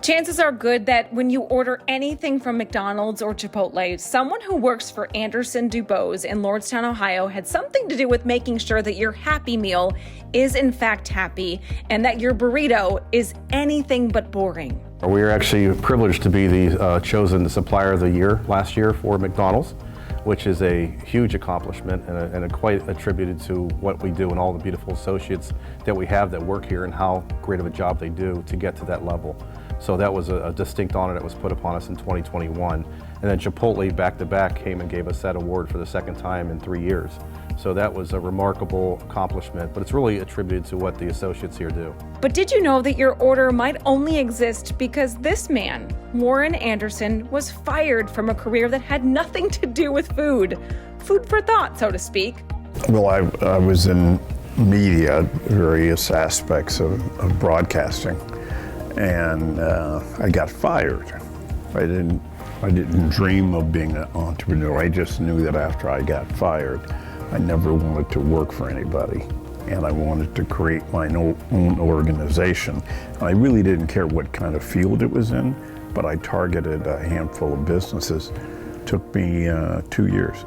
Chances are good that when you order anything from McDonald's or Chipotle, someone who works for Anderson-DuBose in Lordstown, Ohio, had something to do with making sure that your Happy Meal is in fact happy and that your burrito is anything but boring. We are actually privileged to be the chosen Supplier of the Year last year for McDonald's, which is a huge accomplishment and quite attributed to what we do and all the beautiful associates that we have that work here and how great of a job they do to get to that level. So that was a distinct honor that was put upon us in 2021. And then Chipotle back-to-back came and gave us that award for the second time in 3 years. So that was a remarkable accomplishment, but it's really attributed to what the associates here do. But did you know that your order might only exist because this man, Warren Anderson, was fired from a career that had nothing to do with food? Food for thought, so to speak. Well, I was in media, various aspects of broadcasting, and I got fired. I didn't dream of being an entrepreneur. I just knew that after I got fired, I never wanted to work for anybody, and I wanted to create my own organization. I really didn't care what kind of field it was in, but I targeted a handful of businesses. It took me 2 years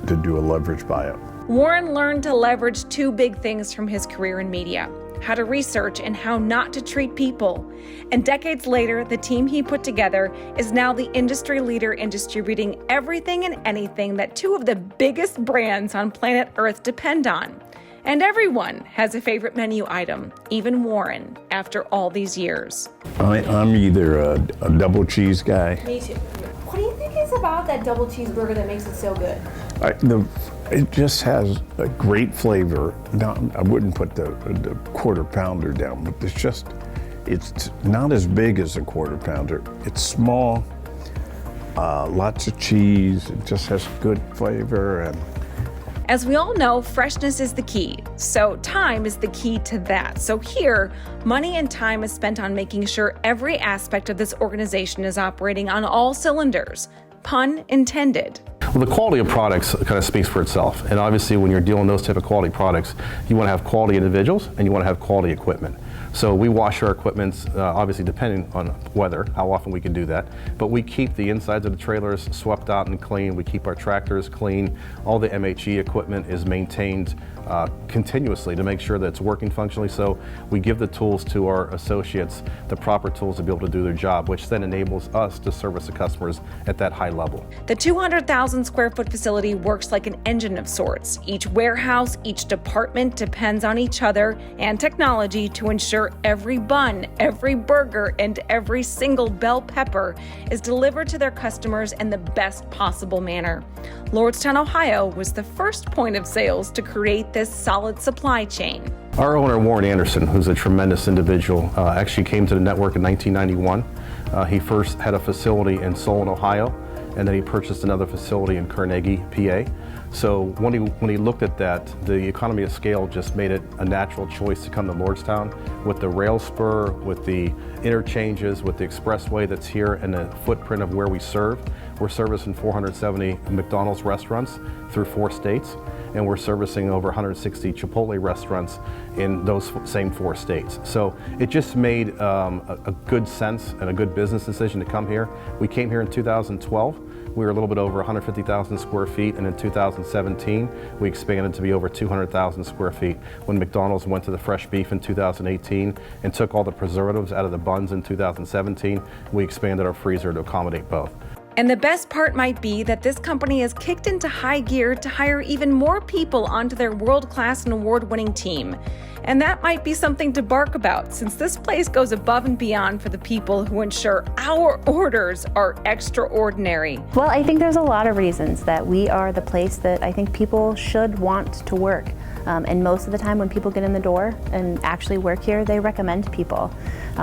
to do a leverage buyout. Warren learned to leverage two big things from his career in media: how to research and how not to treat people. And decades later, the team he put together is now the industry leader in distributing everything and anything that two of the biggest brands on planet Earth depend on. And everyone has a favorite menu item, even Warren, after all these years. I'm either a double cheese guy. Me too. What do you think is about that double cheeseburger that makes it so good? It just has a great flavor. Now, I wouldn't put the quarter pounder down, but it's not as big as a quarter pounder. It's small, lots of cheese. It just has good flavor. And as we all know, freshness is the key. So time is the key to that. So here, money and time is spent on making sure every aspect of this organization is operating on all cylinders. Pun intended. Well, the quality of products kind of speaks for itself. And obviously when you're dealing those type of quality products, you want to have quality individuals and you want to have quality equipment. So we wash our equipment, obviously depending on weather, how often we can do that. But we keep the insides of the trailers swept out and clean. We keep our tractors clean. All the MHE equipment is maintained continuously to make sure that it's working functionally. So we give the tools to our associates, the proper tools to be able to do their job, which then enables us to service the customers at that high level. The 200,000 square foot facility works like an engine of sorts. Each warehouse, each department depends on each other and technology to ensure every bun, every burger, and every single bell pepper is delivered to their customers in the best possible manner. Lordstown, Ohio was the first point of sales to create this solid supply chain. Our owner, Warren Anderson, who's a tremendous individual, actually came to the network in 1991. He first had a facility in Solon, Ohio, and then he purchased another facility in Carnegie, PA. So when he looked at that, the economy of scale just made it a natural choice to come to Lordstown with the rail spur, with the interchanges, with the expressway that's here and the footprint of where we serve. We're servicing 470 McDonald's restaurants through 4 states, and we're servicing over 160 Chipotle restaurants in those same 4 states. So it just made a good sense and a good business decision to come here. We came here in 2012. We were a little bit over 150,000 square feet, and in 2017, we expanded to be over 200,000 square feet. When McDonald's went to the fresh beef in 2018 and took all the preservatives out of the buns in 2017, we expanded our freezer to accommodate both. And the best part might be that this company has kicked into high gear to hire even more people onto their world-class and award-winning team. And that might be something to bark about, since this place goes above and beyond for the people who ensure our orders are extraordinary. Well, I think there's a lot of reasons that we are the place that I think people should want to work. And most of the time when people get in the door and actually work here, they recommend people.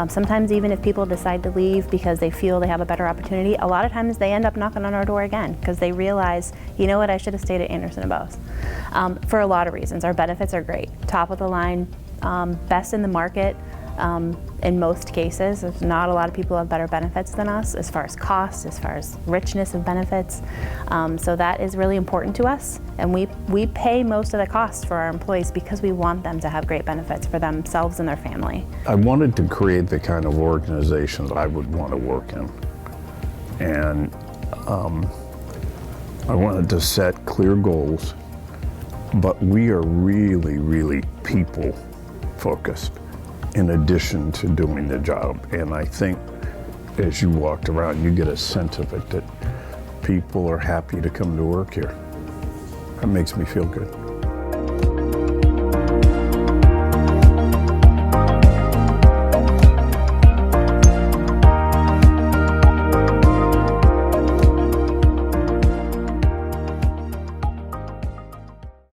Sometimes even if people decide to leave because they feel they have a better opportunity, a lot of times they end up knocking on our door again because they realize, you know what, I should have stayed at Anderson-DuBose. For a lot of reasons. Our benefits are great, top of the line, best in the market. In most cases, there's not a lot of people who have better benefits than us as far as cost, as far as richness of benefits. So that is really important to us. And we pay most of the costs for our employees because we want them to have great benefits for themselves and their family. I wanted to create the kind of organization that I would want to work in. And I wanted to set clear goals, but we are really, really people focused in addition to doing the job. And I think as you walked around, you get a sense of it, that people are happy to come to work here. That makes me feel good.